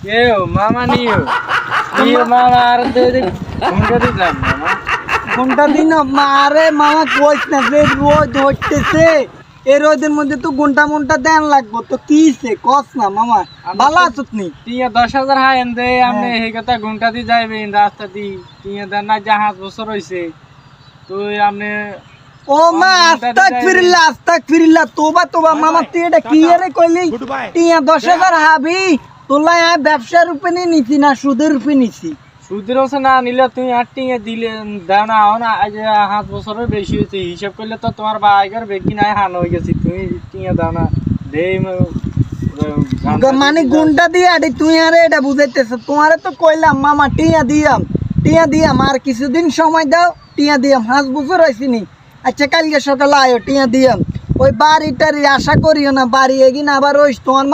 কেউ মামা নিও মামা আর ঘন্টা দিলাম মামা ঘন্টা দিন মারে মামা কইস না যে রোদ হইতেছে এই রোদের মধ্যে তো ঘন্টা দেন লাগবো তো কিছে কস না মামা ভালো আছো নি টিয়া 10,000 হাইন দে আপনি এই কথা ঘন্টা দি যাইবেন রাস্তা দি টিয়া দেন না জাহাজ বছর হইছে তুই আপনি ও মা আস্তাক ফিরিল্লা তোবা মামা তুই এটা কি রে কইলি টিয়া 10,000 হাবি তোলা ব্যবসার রূপে নিছি না সুদের রূপে নিছি সুদের ওসে না নিলে তুমি 8 টিয়া দিলে দাও না না আজ 5 বছরের বেশি হইছে হিসাব করলে তো তোমার বাইকের বেগি নাই হান হয়ে গেছি তুমি টিয়া দাও না দেই মানে গুন্ডা দিয়ে আডি তুই আরে এটা বুঝাইতেছ তোমারে তো কইলাম মামা টিয়া দিয়াম আর কিছুদিন সময় দাও টিয়া দিয়াম 5 বছর হইছিনি আচ্ছা কালকে সকালে আয়ো টিয়া দিয়াম ওই বাড়িটারি আশা করিও না বাড়ি এগিন আবার ওই তোমার